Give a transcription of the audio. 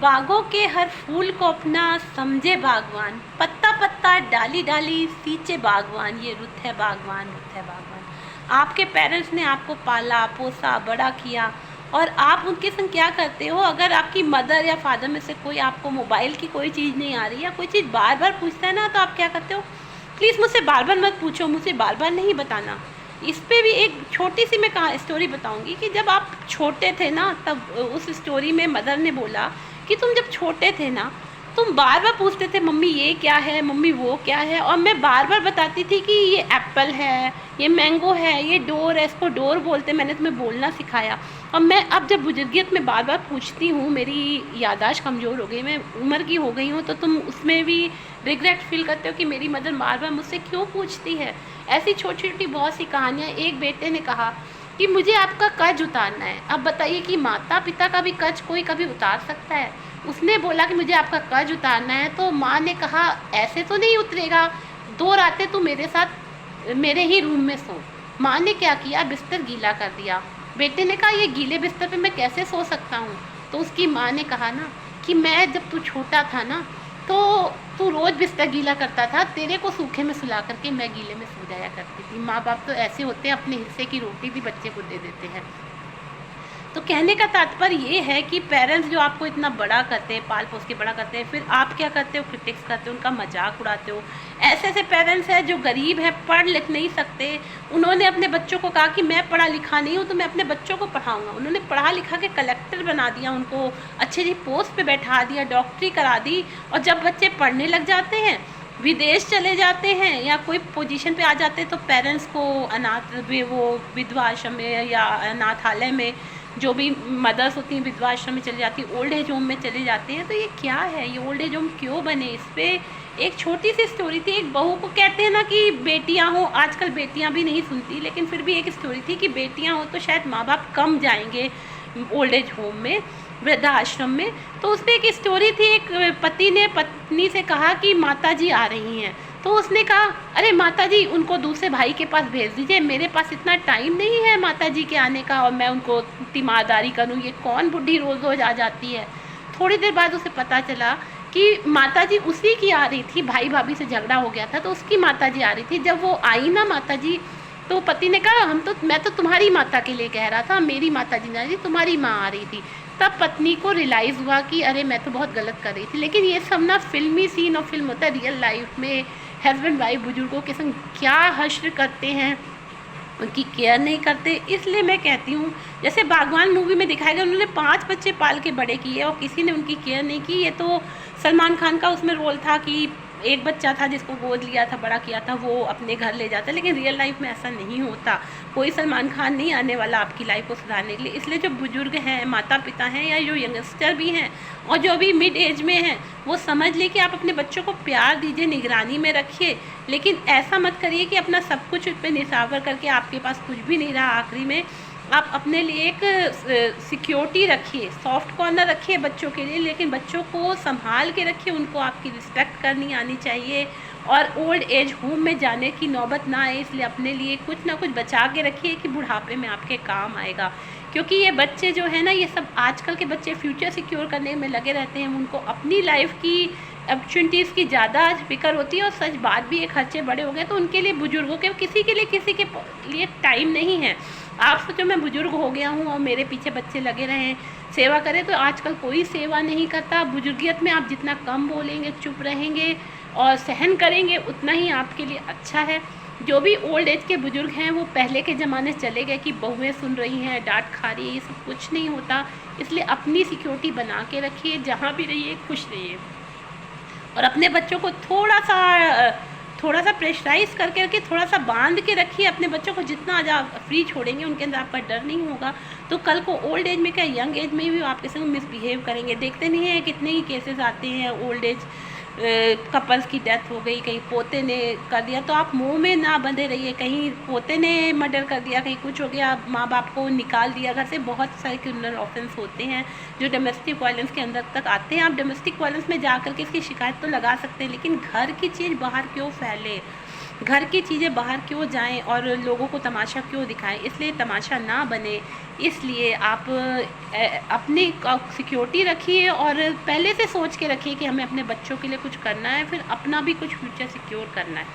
बागों के हर फूल को अपना समझे बागवान, पत्ता पत्ता डाली डाली सींचे बागवान, ये रुत है बागवान, रुत है बागवान। आपके पेरेंट्स ने आपको पाला पोसा बड़ा किया और आप उनके संग क्या करते हो? अगर आपकी मदर या फादर में से कोई आपको मोबाइल की कोई चीज़ नहीं आ रही या कोई चीज़ बार बार पूछता है ना, तो आप क्या करते हो? प्लीज़ मुझसे बार बार मत पूछो, मुझे बार बार नहीं बताना। इस पे भी एक छोटी सी मैं कहा स्टोरी बताऊंगी कि जब आप छोटे थे ना, तब उस स्टोरी में मदर ने बोला कि तुम जब छोटे थे ना, तुम बार बार पूछते थे मम्मी ये क्या है, मम्मी वो क्या है, और मैं बार बार बताती थी कि ये एप्पल है, ये मैंगो है, ये डोर है, इसको डोर बोलते, मैंने तुम्हें बोलना सिखाया। और मैं अब जब बुजुर्गियत में बार बार पूछती हूँ, मेरी याददाश्त कमज़ोर हो गई, मैं उम्र की हो गई हूँ, तो तुम उसमें भी रिग्रेट फील करते हो कि मेरी मदर बार बार मुझसे क्यों पूछती है। ऐसी छोटी छोटी बहुत सी कहानियाँ। एक बेटे ने कहा कि मुझे आपका कर्ज उतारना है। अब बताइए कि माता पिता का भी कर्ज कोई कभी उतार सकता है? उसने बोला कि मुझे आपका कर्ज उतारना है, तो माँ ने कहा ऐसे तो नहीं उतरेगा, 2 रातें तू मेरे साथ मेरे ही रूम में सो। माँ ने क्या किया, बिस्तर गीला कर दिया। बेटे ने कहा ये गीले बिस्तर पे मैं कैसे सो सकता हूँ? तो उसकी माँ ने कहा ना कि मैं जब तू छोटा था ना, तो तू रोज़ बिस्तर गीला करता था, तेरे को सूखे में सुला करके मैं गीले में सो जाया करती थी। माँ बाप तो ऐसे होते हैं, अपने हिस्से की रोटी भी बच्चे को दे देते हैं। तो कहने का तात्पर्य ये है कि पेरेंट्स जो आपको इतना बड़ा करते हैं, पाल पोस के बड़ा करते हैं, फिर आप क्या करते हो? क्रिटिक्स करते हो, उनका मजाक उड़ाते हो। ऐसे ऐसे पेरेंट्स हैं जो गरीब हैं, पढ़ लिख नहीं सकते, उन्होंने अपने बच्चों को कहा कि मैं पढ़ा लिखा नहीं हूँ तो मैं अपने बच्चों को पढ़ाऊँगा। उन्होंने पढ़ा लिखा के कलेक्टर बना दिया, उनको अच्छी अच्छी पोस्ट पर बैठा दिया, डॉक्टरी करा दी। और जब बच्चे पढ़ने लग जाते हैं, विदेश चले जाते हैं या कोई पोजीशन पे आ जाते हैं, तो पेरेंट्स को वो विधवा आश्रम में या अनाथालय में, जो भी मदर्स होती हैं विधवा आश्रम में चली जाती हैं, ओल्ड एज होम में चले जाते हैं। तो ये क्या है, ये ओल्ड एज होम क्यों बने? इस पर एक छोटी सी स्टोरी थी। एक बहू को कहते हैं ना कि बेटियां हो, आजकल बेटियां भी नहीं सुनती, लेकिन फिर भी एक स्टोरी थी कि बेटियां हो तो शायद माँ बाप कम जाएंगे ओल्ड एज होम में, वृद्धा आश्रम में। तो उस पर एक स्टोरी थी, एक पति ने पत्नी से कहा कि माता जी आ रही हैं। तो उसने कहा अरे माता जी उनको दूसरे भाई के पास भेज दीजिए, मेरे पास इतना टाइम नहीं है माता जी के आने का और मैं उनको तीमारदारी करूँ, ये कौन बुढ़ी रोज़ रोज़ आ जाती है। थोड़ी देर बाद उसे पता चला कि माता जी उसी की आ रही थी, भाई भाभी से झगड़ा हो गया था तो उसकी माता जी आ रही थी। जब वो आई ना माता जी, तो पति ने कहा मैं तो तुम्हारी माता के लिए कह रहा था, मेरी माता जी नहीं, तुम्हारी माँ आ रही थी। तब पत्नी को रियलाइज़ हुआ कि अरे मैं तो बहुत गलत कर रही थी। लेकिन ये सब ना फिल्मी सीन और फिल्म होता है, रियल लाइफ में हस्बैंड वाइफ बुजुर्गों के संग क्या हश्र करते हैं, उनकी केयर नहीं करते। इसलिए मैं कहती हूँ, जैसे बागवान मूवी में दिखाया गया, उन्होंने 5 बच्चे पाल के बड़े किए और किसी ने उनकी केयर नहीं की। ये तो सलमान खान का उसमें रोल था कि एक बच्चा था जिसको गोद लिया था, बड़ा किया था, वो अपने घर ले जाता, लेकिन रियल लाइफ में ऐसा नहीं होता। कोई सलमान खान नहीं आने वाला आपकी लाइफ को सुधारने के लिए। इसलिए जो बुजुर्ग हैं, माता पिता हैं, या जो यंगस्टर भी हैं और जो अभी मिड एज में हैं, वो समझ ले कि आप अपने बच्चों को प्यार दीजिए, निगरानी में रखिए, लेकिन ऐसा मत करिए कि अपना सब कुछ उस पर निछावर करके आपके पास कुछ भी नहीं रहा। आखिरी में आप अपने लिए एक सिक्योरिटी रखिए, सॉफ्ट कॉर्नर रखिए बच्चों के लिए, लेकिन बच्चों को संभाल के रखिए, उनको आपकी रिस्पेक्ट करनी आनी चाहिए और ओल्ड एज होम में जाने की नौबत ना आए। इसलिए अपने लिए कुछ ना कुछ बचा के रखिए कि बुढ़ापे में आपके काम आएगा। क्योंकि ये बच्चे जो है ना, ये सब आजकल के बच्चे फ्यूचर सिक्योर करने में लगे रहते हैं, उनको अपनी लाइफ की अपॉर्चुनिटीज़ की ज़्यादा फिक्र होती है। और सच बात भी है, खर्चे बड़े हो गए तो उनके लिए, बुजुर्गों के, किसी के लिए टाइम नहीं है। आप सोचो मैं बुजुर्ग हो गया हूँ और मेरे पीछे बच्चे लगे रहें सेवा करें, तो आजकल कोई सेवा नहीं करता। बुजुर्गियत में आप जितना कम बोलेंगे, चुप रहेंगे और सहन करेंगे, उतना ही आपके लिए अच्छा है। जो भी ओल्ड एज के बुजुर्ग हैं वो पहले के ज़माने से चले गए कि बहुएं सुन रही हैं, डांट खा रही है, ये सब कुछ नहीं होता। इसलिए अपनी सिक्योरिटी बना के रखिए, जहाँ भी रहिए खुश रहिए और अपने बच्चों को थोड़ा सा प्रेशराइज करके रखिए, थोड़ा सा बांध के रखिए अपने बच्चों को। जितना आज आप फ्री छोड़ेंगे, उनके अंदर आपका डर नहीं होगा, तो कल को ओल्ड एज में क्या, यंग एज में भी आपके संग मिसबिहेव करेंगे। देखते नहीं हैं कितने ही केसेस आते हैं, ओल्ड एज कपल्स की डेथ हो गई, कहीं पोते ने कर दिया, तो आप मुंह में ना बंधे रहिए। कहीं पोते ने मर्डर कर दिया, कहीं कुछ हो गया, माँ बाप को निकाल दिया घर से। बहुत सारे क्रिमिनल ऑफेंस होते हैं जो डोमेस्टिक वायलेंस के अंदर तक आते हैं। आप डोमेस्टिक वायलेंस में जा करके इसकी शिकायत तो लगा सकते हैं, लेकिन घर की चीज़ बाहर क्यों फैले? घर की चीज़ें बाहर क्यों जाएं और लोगों को तमाशा क्यों दिखाएं, इसलिए तमाशा ना बने। इसलिए आप अपनी सिक्योरिटी रखिए और पहले से सोच के रखिए कि हमें अपने बच्चों के लिए कुछ करना है, फिर अपना भी कुछ फ्यूचर सिक्योर करना है।